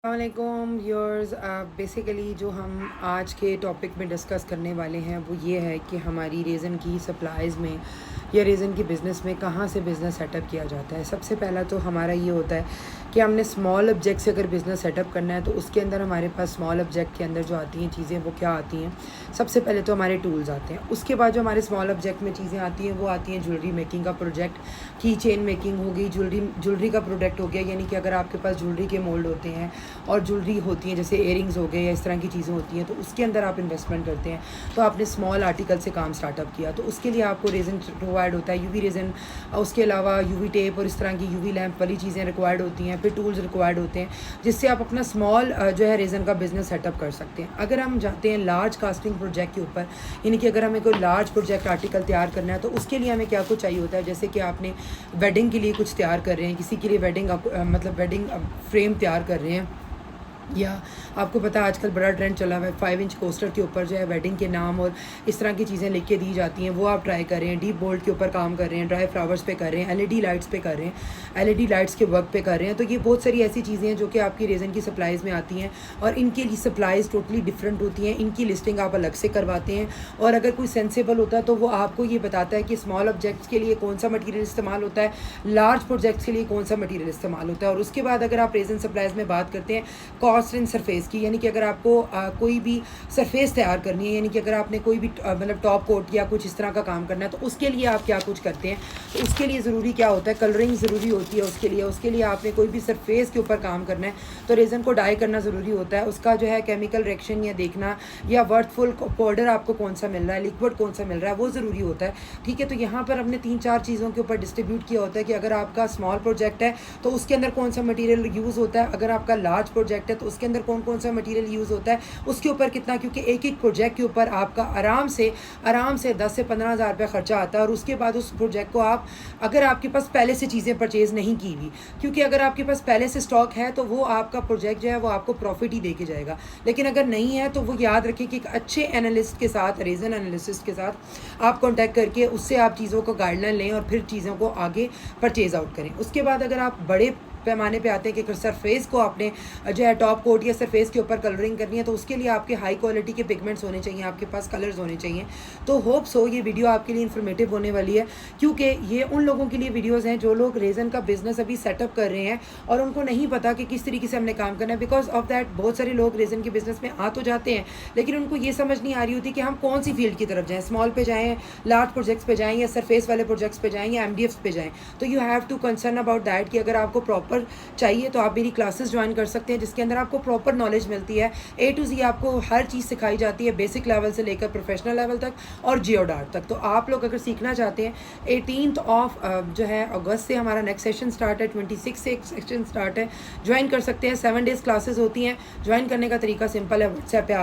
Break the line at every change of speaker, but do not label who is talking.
अस्सलामुअलैकुम viewers. Basically जो हम आज के टॉपिक में डिस्कस करने वाले हैं वो ये है कि हमारी रेज़न की सप्लाईज़ में या रेज़न की बिज़नेस में कहाँ से बिज़नेस सेटअप किया जाता है। सबसे पहला तो हमारा ये होता है कि हमने स्मॉल ऑब्जेक्ट से अगर बिज़नेस सेटअप करना है तो उसके अंदर हमारे पास स्मॉल ऑब्जेक्ट के अंदर जो आती हैं चीज़ें वो क्या आती हैं। सबसे पहले तो हमारे टूल्स आते हैं, उसके बाद जो हमारे स्मॉल ऑब्जेक्ट में चीज़ें आती हैं वो आती हैं ज्वेलरी मेकिंग का प्रोजेक्ट, की चेन मेकिंग हो गई, ज्वेलरी का प्रोडक्ट हो गया। यानी कि अगर आपके पास ज्वेलरी के मोल्ड होते हैं और ज्वेलरी होती हैं जैसे इयरिंग्स हो गए या इस तरह की चीज़ें होती हैं तो उसके अंदर आप इन्वेस्टमेंट करते हैं। तो आपने स्मॉल आर्टिकल से काम स्टार्टअप किया तो उसके लिए आपको रेज़न प्रोवाइड होता है, यूवी रेज़न, उसके अलावा यूवी टेप और इस तरह की यूवी लैंप वाली चीज़ें रिक्वायर्ड होती हैं। फिर टूल्स रिक्वायर्ड होते हैं जिससे आप अपना स्मॉल जो है रेज़न का बिज़नेस सेटअप कर सकते हैं। अगर हम जाते हैं लार्ज कास्टिंग प्रोजेक्ट के ऊपर, यानी कि अगर हमें कोई लार्ज प्रोजेक्ट आर्टिकल तैयार करना है तो उसके लिए हमें क्या कुछ चाहिए होता है। जैसे कि आपने वेडिंग के लिए कुछ तैयार कर रहे हैं, किसी के लिए वेडिंग वेडिंग फ्रेम तैयार कर रहे हैं, या आपको पता है आजकल बड़ा ट्रेंड चला हुआ है 5 इंच कोस्टर के ऊपर जो है वेडिंग के नाम और इस तरह की चीज़ें लिख के दी जाती हैं, वो आप ट्राई कर रहे हैं। डीप बोल्ट के ऊपर काम कर रहे हैं, ड्राई फ्लावर्स पे कर रहे हैं, एलईडी लाइट्स पे कर रहे हैं, एलईडी लाइट्स के वर्क पे कर रहे हैं। तो ये बहुत सारी ऐसी चीज़ें हैं जो कि आपकी रेज़न की सप्लाईज़ में आती हैं और इनकी सप्लाईज़ टोटली डिफरेंट होती हैं। इनकी लिस्टिंग आप अलग से करवाते हैं और अगर कोई सेंसेबल होता है तो वो आपको ये बताता है कि स्मॉल ऑब्जेक्ट्स के लिए कौन सा मटीरियल इस्तेमाल होता है, लार्ज प्रोजेक्ट्स के लिए कौन सा मटीरियल इस्तेमाल होता है। और उसके बाद अगर आप रेज़न सप्लाईज़ में बात करते हैं कॉस्ट एंड सरफेस की, यानी कि अगर आपको कोई भी सरफेस तैयार करनी है, यानी कि अगर आपने कोई भी मतलब टॉप कोट या कुछ इस तरह का काम करना है तो उसके लिए आप क्या कुछ करते हैं। तो उसके लिए ज़रूरी क्या होता है, कलरिंग ज़रूरी होती है। उसके लिए आपने कोई भी सरफेस के ऊपर काम करना है तो रेज़न को डाई करना ज़रूरी होता है। उसका जो है केमिकल रिएक्शन या देखना, या वर्थफुल पाउडर आपको कौन सा मिल रहा है, लिक्विड कौन सा मिल रहा है, वो ज़रूरी होता है। ठीक है, तो यहाँ पर हमने 3-4 चीज़ों के ऊपर डिस्ट्रीब्यूट किया होता है कि अगर आपका स्मॉल प्रोजेक्ट है तो उसके अंदर कौन सा मटीरियल यूज़ होता है, अगर आपका लार्ज प्रोजेक्ट है तो उसके अंदर कौन कौन सा मटीरियल यूज़ होता है, उसके ऊपर कितना, क्योंकि एक एक प्रोजेक्ट के ऊपर आपका आराम से 10 से 15 हज़ार रुपये खर्चा आता है। और उसके बाद उस प्रोजेक्ट को आप, अगर आपके पास पहले से चीज़ें परचेज़ नहीं की हुई, क्योंकि अगर आपके पास पहले से स्टॉक है तो वो आपका प्रोजेक्ट जो है वो आपको प्रॉफिट ही दे के जाएगा। लेकिन अगर नहीं है तो वो याद रखिए कि एक अच्छे एनालिस्ट के साथ, रेज़न एनालिस्ट के साथ आप कॉन्टैक्ट करके उससे आप चीज़ों को गाइडलाइन लें और फिर चीज़ों को आगे परचेज़ आउट करें। उसके बाद अगर आप बड़े पैमाने पे आते हैं कि सरफेस को आपने जो है टॉप कोट या सरफेस के ऊपर कलरिंग करनी है तो उसके लिए आपके हाई क्वालिटी के पिगमेंट्स होने चाहिए, आपके पास कलर्स होने चाहिए। तो होप सो ये वीडियो आपके लिए इन्फॉर्मेटिव होने वाली है, क्योंकि ये उन लोगों के लिए वीडियोस हैं जो लोग रेज़न का बिज़नेस अभी सेटअप कर रहे हैं और उनको नहीं पता कि किस तरीके से हमने काम करना है। बिकॉज ऑफ दैट बहुत सारे लोग रेज़न के बिज़नेस में आ तो जाते हैं लेकिन उनको ये समझ नहीं आ रही होती कि हम कौन सी फील्ड की तरफ जाएँ, स्मॉल पे जाएँ, लार्ज प्रोजेक्ट्स पे जाएँ, या सरफेस वाले प्रोजेक्ट्स पे जाएँ, या MDFs पे जाएँ। तो you have to concern about that कि अगर आपको प्रॉपर चाहिए तो आप मेरी क्लासेस ज्वाइन कर सकते हैं जिसके अंदर आपको प्रॉपर नॉलेज मिलती है। A to Z आपको हर चीज़ सिखाई जाती है, बेसिक लेवल से लेकर प्रोफेशनल लेवल तक और जियोडार्ट तक। तो आप लोग अगर सीखना चाहते हैं 18 जो है अगस्त से हमारा नेक्स्ट सेशन स्टार्ट है, 26 से एक सेशन स्टार्ट है, ज्वाइन कर सकते हैं। 7 डेज़ क्लासेस होती हैं। ज्वाइन करने का तरीका सिंपल है, व्हाट्सएप पे